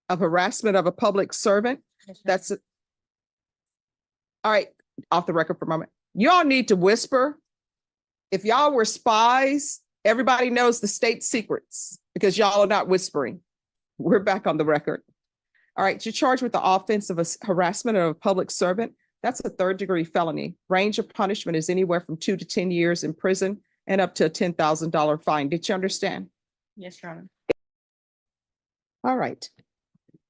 of harassment of a public servant. That's it. All right, off the record for a moment. Y'all need to whisper. If y'all were spies, everybody knows the state secrets because y'all are not whispering. We're back on the record. All right, you're charged with the offense of harassment of a public servant. That's a third-degree felony. Range of punishment is anywhere from 2 to 10 years in prison and up to a $10,000 fine. Did you understand? Yes, Your Honor. All right.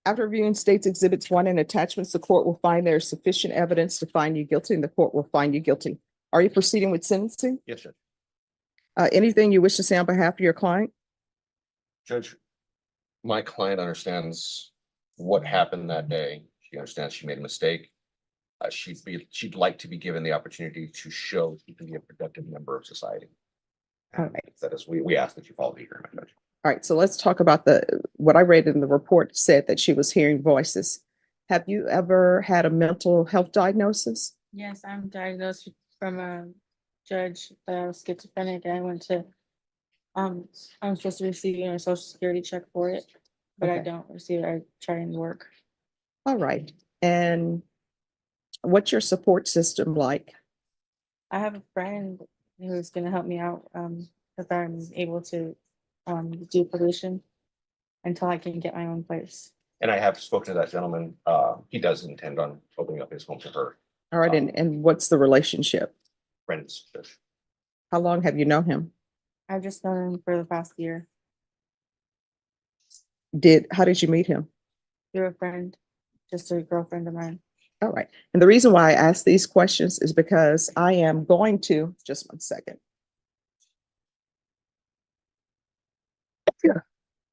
After reviewing State's Exhibits 1 and attachments, the court will find there is sufficient evidence to find you guilty, and the court will find you guilty. Are you proceeding with sentencing? Yes, Judge. Anything you wish to say on behalf of your client? Judge, my client understands what happened that day. She understands she made a mistake. She'd like to be given the opportunity to show she can be a productive member of society. All right. That is, we ask that you follow the agreement, Judge. All right, so let's talk about what I read in the report said that she was hearing voices. Have you ever had a mental health diagnosis? Yes, I'm diagnosed from a judge schizophrenic. I went to I'm supposed to receive a social security check for it, but I Okay. don't receive it. I try and work. All right. And what's your support system like? I have a friend who's gonna help me out if I'm able to do probation until I can get my own place. And I have spoken to that gentleman. He does intend on opening up his home to her All right, and what's the relationship? friends, Judge. How long have you known him? I've just known him for the past year How did you meet him? through a friend, just a girlfriend of mine. All right. And the reason why I ask these questions is because I am going to, just one second.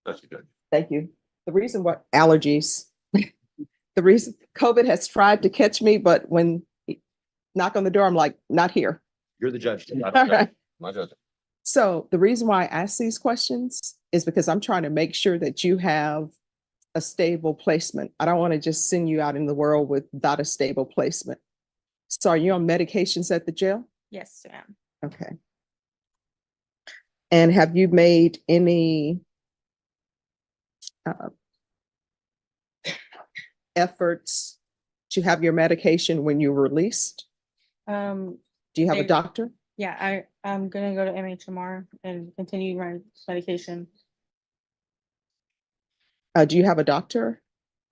That's good. Thank you. The reason what allergies, the reason COVID has tried to catch me, but when knock on the door, I'm like, not here. You're the judge. All right. My judge. So the reason why I ask these questions is because I'm trying to make sure that you have a stable placement. I don't want to just send you out in the world without a stable placement. So are you on medications at the jail? Yes, ma'am. Okay. And have you made any efforts to have your medication when you were released? Do you have a They- doctor? Yeah, I'm gonna go to MHMR and continue my medication. Do you have a doctor?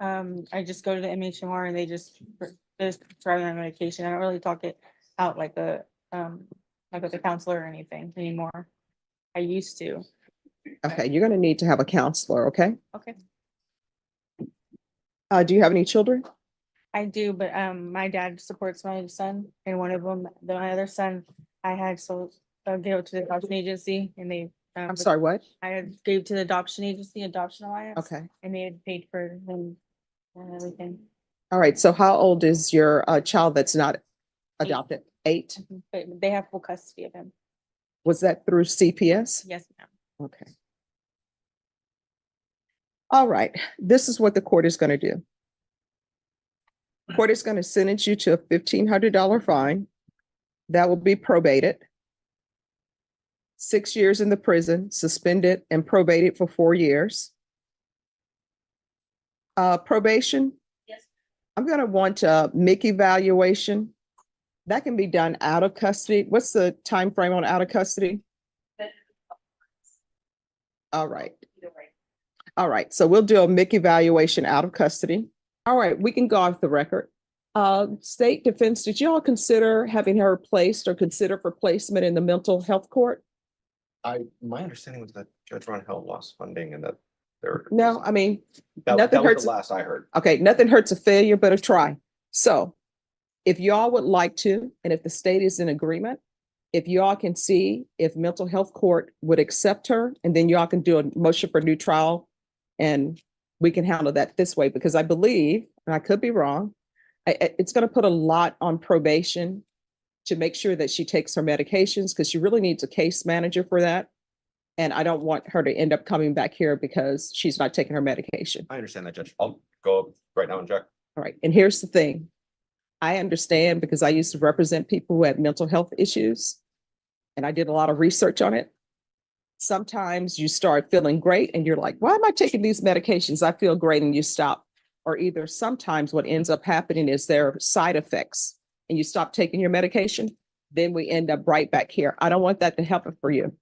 I just go to the MHMR and they just prescribe my medication. I don't really talk it out like with a counselor or anything anymore. I used to. Okay, you're gonna need to have a counselor, okay? Okay. Do you have any children? I do, but my dad supports my son, and one of them, my other son, I had gave it to the adoption agency, and they. I'm sorry, what? I had gave to the adoption agency, Adoption Alliance. Okay. And they had paid for him and everything. All right, so how old is your child that's not adopted? 8? But they have full custody of him. Was that through CPS? Yes, ma'am. Okay. All right, this is what the court is gonna do. Court is gonna sentence you to a $1,500 fine. That will be probated. 6 years in the prison, suspended and probated for 4 years. Probation. Yes. I'm gonna want a MIC evaluation. That can be done out of custody. What's the time frame on out of custody? All right. All right, so we'll do a MIC evaluation out of custody. All right, we can go off the record. State Defense, did you all consider having her placed or consider for placement in the mental health court? My understanding was that Judge Ron Hill lost funding and that there. No, I mean, That nothing was hurts. the last I heard. Okay, nothing hurts a failure but a try. So if y'all would like to, and if the state is in agreement, if y'all can see if mental health court would accept her, and then y'all can do a motion for new trial, and we can handle that this way, because I believe, and I could be wrong, it's going to put a lot on probation to make sure that she takes her medications, because she really needs a case manager for that. And I don't want her to end up coming back here because she's not taking her medication. I understand that, Judge. I'll go up right now and check. All right. And here's the thing. I understand because I used to represent people who had mental health issues, and I did a lot of research on it. Sometimes you start feeling great and you're like, why am I taking these medications? I feel great, and you stop. Or either sometimes what ends up happening is there are side effects and you stop taking your medication. Then we end up right back here. I don't want that to happen for you.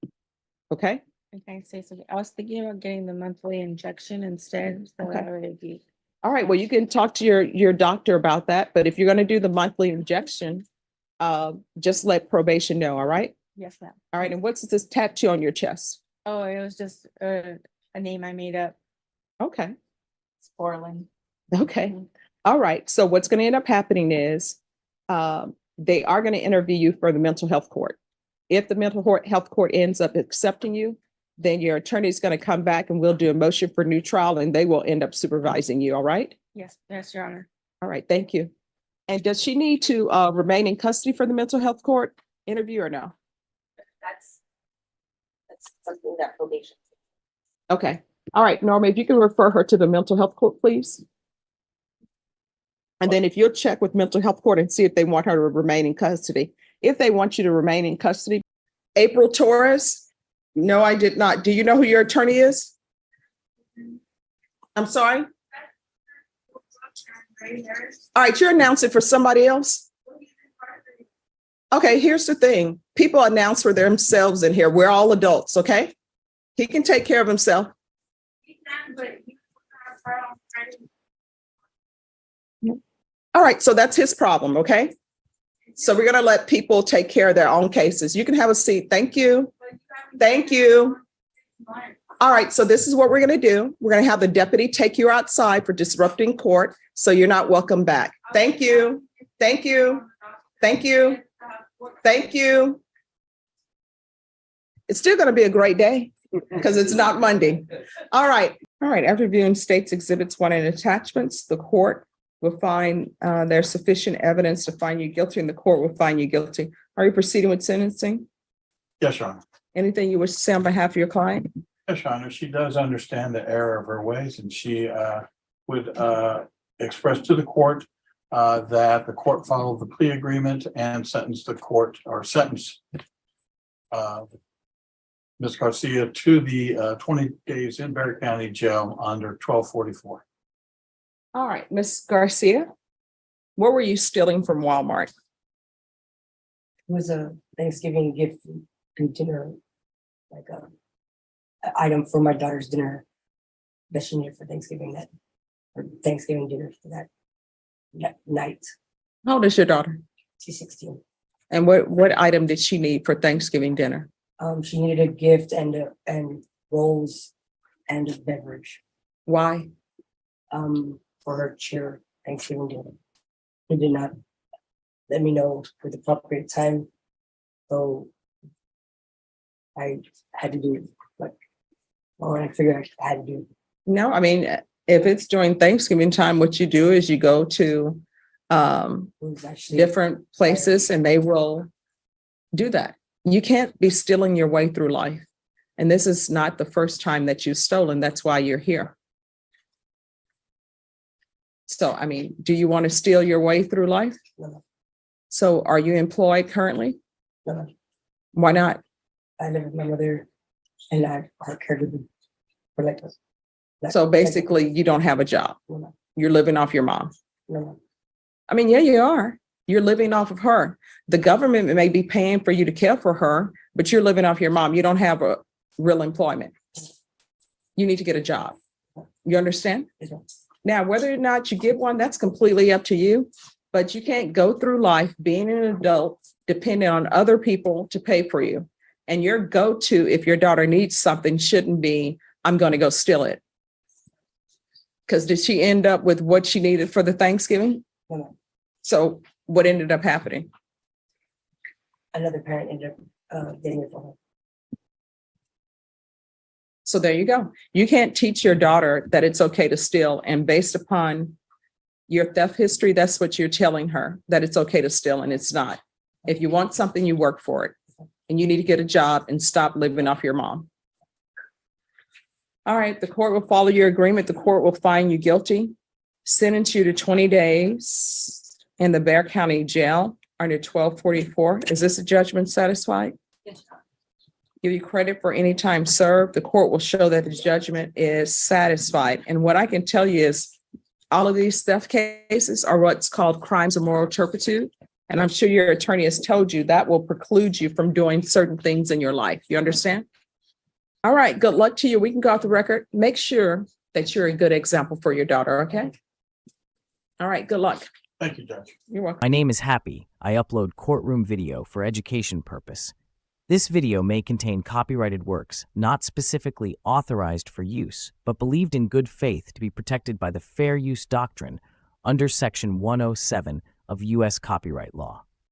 Okay? Can I say something? I was thinking about getting the monthly injection instead, so Okay. that would be. All right. Well, you can talk to your doctor about that. But if you're going to do the monthly injection, just let probation know. All right. Yes, ma'am. All right. And what's this tattoo on your chest? Oh, it was just a name I made up. Okay. It's Borland. Okay. All right. So what's going to end up happening is they are going to interview you for the mental health court. If the health court ends up accepting you, then your attorney is going to come back and we'll do a motion for new trial and they will end up supervising you. All right. Yes, Your Honor. All right. Thank you. And does she need to remain in custody for the mental health court interview or no? That's something that probation. Okay. All right, Norma, if you can refer her to the mental health court, please. And then if you'll check with mental health court and see if they want her to remain in custody. If they want you to remain in custody. April Torres? No, I did not. Do you know who your attorney is? I'm sorry? All right, you're announcing for somebody else? Okay, here's the thing. People announce for themselves in here. We're all adults, okay? He can take care of himself. All right, so that's his problem, okay? So we're gonna let people take care of their own cases. You can have a seat. Thank you. Thank you. All right, so this is what we're gonna do. We're gonna have the deputy take you outside for disrupting court, so you're not welcome back. Thank you. Thank you. Thank you. Thank you. It's still gonna be a great day because it's not Monday. All right. All right, after viewing states exhibits 1 and attachments, the court will find there's sufficient evidence to find you guilty, and the court will find you guilty. Are you proceeding with sentencing? Yes, Your Honor. Anything you wish to say on behalf of your client? Yes, Your Honor. She does understand the error of her ways, and she would express to the court that the court followed the plea agreement and sentenced the court or sentenced Ms. Garcia to the 20 days in Berry County Jail under 1244. All right, Ms. Garcia, what were you stealing from Walmart? It was a Thanksgiving gift and dinner, like a item for my daughter's dinner that she needed for Thanksgiving dinner for that night. How old is your daughter? She's 16. And what item did she need for Thanksgiving dinner? She needed a gift and rolls and a beverage Why? for her cheer Thanksgiving dinner. He did not let me know for the appropriate time, so I had to do it. I figured I had to do it. No, I mean, if it's during Thanksgiving time, what you do is you go to It was actually different places and they will do that. You can't be stealing your way through life. And this is not the first time that you've stolen. That's why you're here. So, I mean, do you want to steal your way through life? No. So are you employed currently? No, Why not? I live with my mother and I are caregiver for like us. So basically you don't have a job. No. You're living off your mom. No. I mean, yeah, you are. You're living off of her. The government may be paying for you to care for her, but you're living off your mom. You don't have a real employment. You need to get a job. You understand? Now, whether or not you get one, that's completely up to you, but you can't go through life being an adult, depending on other people to pay for you. And your go-to, if your daughter needs something, shouldn't be, I'm going to go steal it. Because did she end up with what she needed for the Thanksgiving? No. So what ended up happening? Another parent ended up getting it for her. So there you go. You can't teach your daughter that it's okay to steal. And based upon your theft history, that's what you're telling her, that it's okay to steal, and it's not. If you want something, you work for it. And you need to get a job and stop living off your mom. All right, the court will follow your agreement. The court will find you guilty, sentence you to 20 days in the Bexar County Jail under 1244. Is this a judgment satisfied? Yes. give you credit for any time served. The court will show that the judgment is satisfied. And what I can tell you is all of these theft cases are what's called crimes of moral turpitude. And I'm sure your attorney has told you that will preclude you from doing certain things in your life. You understand? All right, good luck to you. We can go off the record. Make sure that you're a good example for your daughter, okay? All right, good luck. Thank you, Judge. You're welcome. My name is Happy. I upload courtroom video for education purpose. This video may contain copyrighted works not specifically authorized for use, but believed in good faith to be protected by the fair use doctrine under Section 107 of U.S. copyright law.